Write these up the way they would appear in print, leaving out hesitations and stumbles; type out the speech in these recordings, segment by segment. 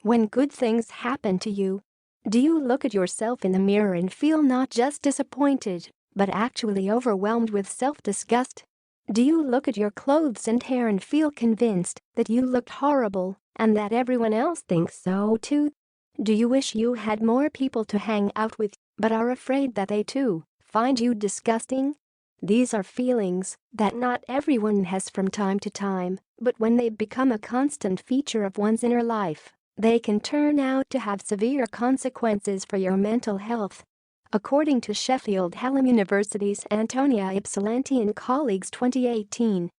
When good things happen to you, do you look at yourself in the mirror and feel not just disappointed, but actually overwhelmed with self-disgust? Do you look at your clothes and hair and feel convinced that you look horrible and that everyone else thinks so too? Do you wish you had more people to hang out with, but are afraid that they too find you disgusting? These are feelings that not everyone has from time to time, but when they become a constant feature of one's inner life, they can turn out to have severe consequences for your mental health. According to Sheffield Hallam University's Antonia Ypsilanti and colleagues 2018,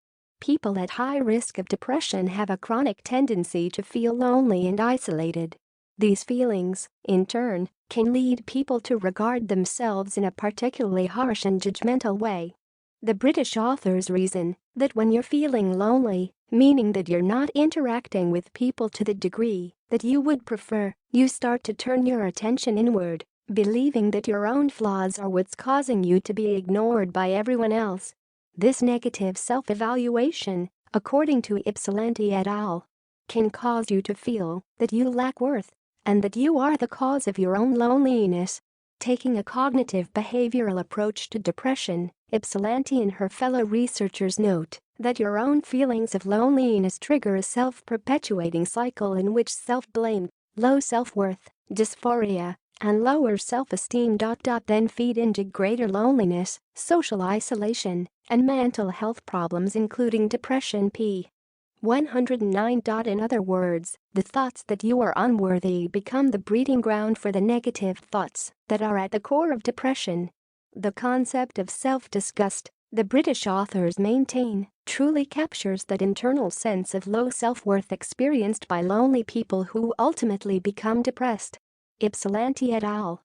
people at high risk of depression have a chronic tendency to feel lonely and isolated. These feelings, in turn, can lead people to regard themselves in a particularly harsh and judgmental way. The British authors reason that when you're feeling lonely, meaning that you're not interacting with people to the degree that you would prefer, you start to turn your attention inward, believing that your own flaws are what's causing you to be ignored by everyone else. This negative self-evaluation, according to Ypsilanti et al., can cause you to feel that you lack worth and that you are the cause of your own loneliness. Taking a cognitive behavioral approach to depression, Ypsilanti and her fellow researchers note that your own feelings of loneliness trigger a self-perpetuating cycle in which self-blame, low self-worth, dysphoria, and lower self-esteem then feed into greater loneliness, social isolation, and mental health problems including depression. p. 109. In other words, the thoughts that you are unworthy become the breeding ground for the negative thoughts that are at the core of depression. The concept of self-disgust, the British authors maintain, truly captures that internal sense of low self-worth experienced by lonely people who ultimately become depressed. Ypsilanti et al.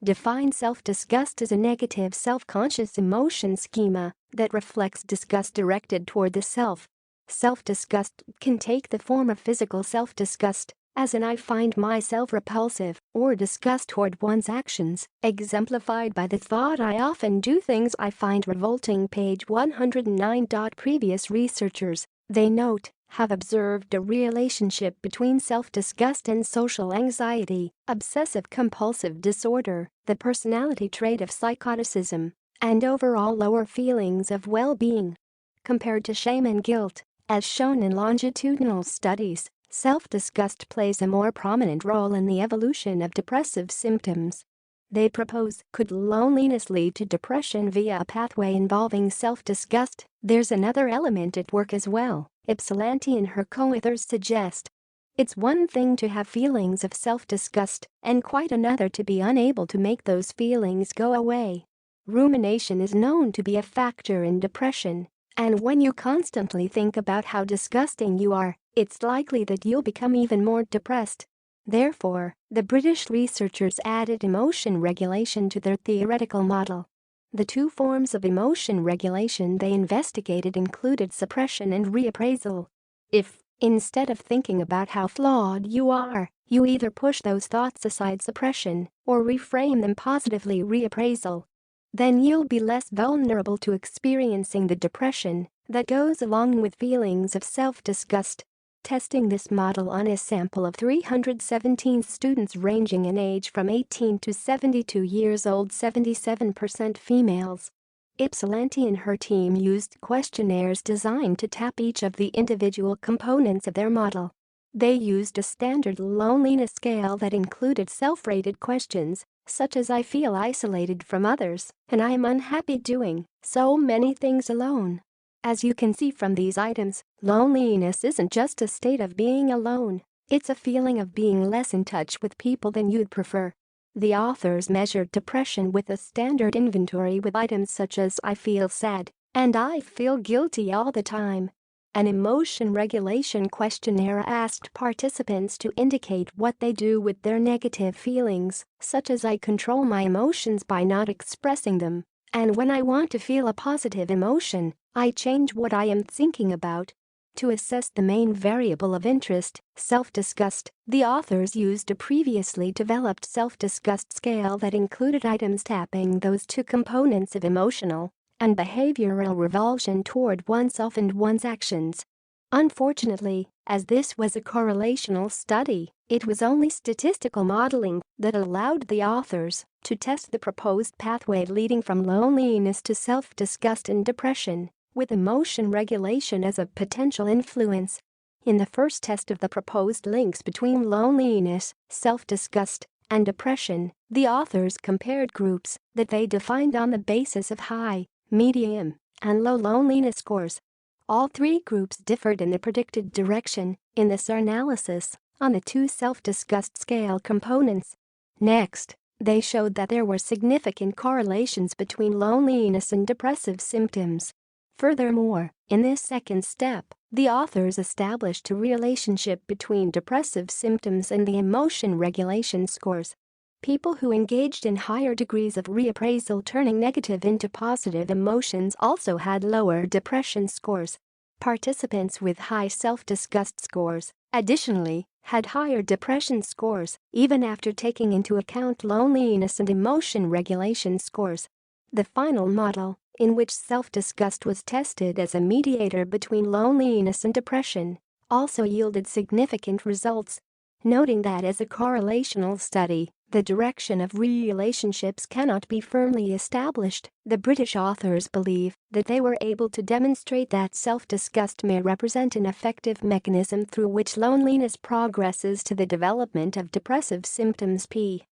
Define self-disgust as a negative self-conscious emotion schema that reflects disgust directed toward the self. Self-disgust can take the form of physical self-disgust, as in I find myself repulsive, or disgust toward one's actions, exemplified by the thought I often do things I find revolting. Page 109. Previous researchers, they note, have observed a relationship between self-disgust and social anxiety, obsessive-compulsive disorder, the personality trait of psychoticism, and overall lower feelings of well-being. Compared to shame and guilt, as shown in longitudinal studies, self-disgust plays a more prominent role in the evolution of depressive symptoms. They propose, could loneliness lead to depression via a pathway involving self-disgust? There's another element at work as well, Ypsilanti and her co-authors suggest. It's one thing to have feelings of self-disgust, and quite another to be unable to make those feelings go away. Rumination is known to be a factor in depression. And when you constantly think about how disgusting you are, it's likely that you'll become even more depressed. Therefore, the British researchers added emotion regulation to their theoretical model. The two forms of emotion regulation they investigated included suppression and reappraisal. If, instead of thinking about how flawed you are, you either push those thoughts aside, suppression, or reframe them positively, reappraisal, then you'll be less vulnerable to experiencing the depression that goes along with feelings of self-disgust. Testing this model on a sample of 317 students ranging in age from 18 to 72 years old, 77% females. Ypsilanti and her team used questionnaires designed to tap each of the individual components of their model. They used a standard loneliness scale that included self-rated questions, such as I feel isolated from others, and I am unhappy doing so many things alone. As you can see from these items, loneliness isn't just a state of being alone, it's a feeling of being less in touch with people than you'd prefer. The authors measured depression with a standard inventory with items such as I feel sad and I feel guilty all the time. An emotion regulation questionnaire asked participants to indicate what they do with their negative feelings, such as I control my emotions by not expressing them, and when I want to feel a positive emotion, I change what I am thinking about. To assess the main variable of interest, self-disgust, the authors used a previously developed self-disgust scale that included items tapping those two components of emotional and behavioral revulsion toward oneself and one's actions. Unfortunately, as this was a correlational study, It was only statistical modeling that allowed the authors to test the proposed pathway leading from loneliness to self-disgust and depression, with emotion regulation as a potential influence. In the first test of the proposed links between loneliness, self-disgust, and depression, the authors compared groups that they defined on the basis of high, medium, and low loneliness scores. All three groups differed in the predicted direction in this analysis on the two self-disgust scale components. Next, they showed that there were significant correlations between loneliness and depressive symptoms. Furthermore, in this second step, the authors established a relationship between depressive symptoms and the emotion regulation scores. People who engaged in higher degrees of reappraisal turning negative into positive emotions also had lower depression scores. Participants with high self-disgust scores, additionally, had higher depression scores, even after taking into account loneliness and emotion regulation scores. The final model, in which self-disgust was tested as a mediator between loneliness and depression, also yielded significant results. Noting that as a correlational study, the direction of relationships cannot be firmly established, the British authors believe that they were able to demonstrate that self-disgust may represent an effective mechanism through which loneliness progresses to the development of depressive symptoms. p.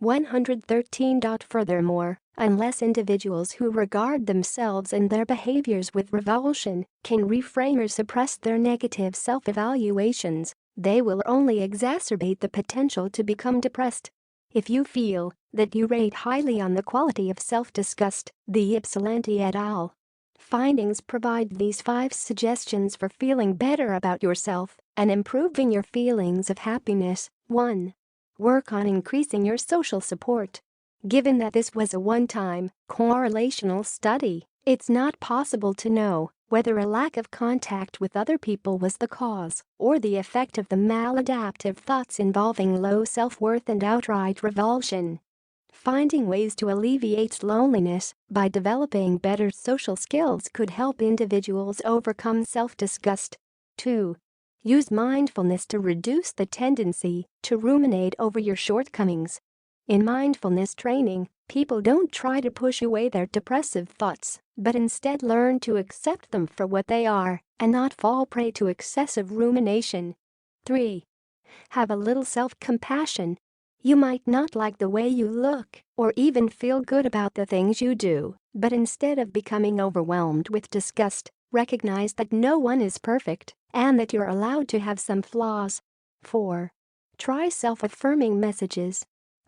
113. Furthermore, unless individuals who regard themselves and their behaviors with revulsion can reframe or suppress their negative self-evaluations, they will only exacerbate the potential to become depressed. If you feel that you rate highly on the quality of self-disgust, the Ypsilanti et al. Findings provide these 5 suggestions for feeling better about yourself and improving your feelings of happiness. 1. Work on increasing your social support. Given that this was a one-time, correlational study, it's not possible to know whether a lack of contact with other people was the cause or the effect of the maladaptive thoughts involving low self-worth and outright revulsion. Finding ways to alleviate loneliness by developing better social skills could help individuals overcome self-disgust. 2. Use mindfulness to reduce the tendency to ruminate over your shortcomings. In mindfulness training, people don't try to push away their depressive thoughts, but instead learn to accept them for what they are and not fall prey to excessive rumination. 3. Have a little self-compassion. You might not like the way you look or even feel good about the things you do, but instead of becoming overwhelmed with disgust, recognize that no one is perfect and that you're allowed to have some flaws. 4. Try self-affirming messages.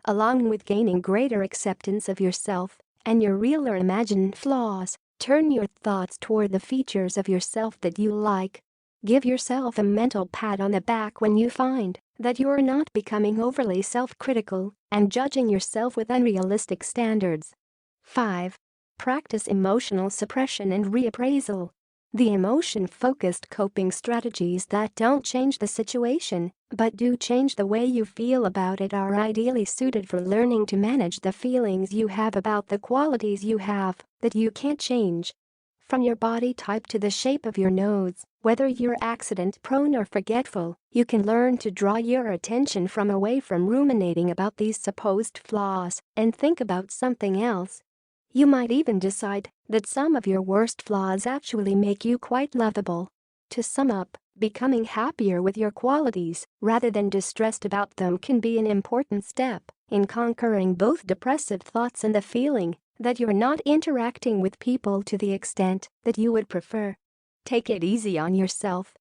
Along with gaining greater acceptance of yourself and your real or imagined flaws, turn your thoughts toward the features of yourself that you like. Give yourself a mental pat on the back when you find that you're not becoming overly self-critical and judging yourself with unrealistic standards. 5. Practice emotional suppression and reappraisal. The emotion-focused coping strategies that don't change the situation but do change the way you feel about it are ideally suited for learning to manage the feelings you have about the qualities you have that you can't change. From your body type to the shape of your nose, whether you're accident-prone or forgetful, you can learn to draw your attention away from ruminating about these supposed flaws and think about something else. You might even decide that some of your worst flaws actually make you quite lovable. To sum up, becoming happier with your qualities rather than distressed about them can be an important step in conquering both depressive thoughts and the feeling that you're not interacting with people to the extent that you would prefer. Take it easy on yourself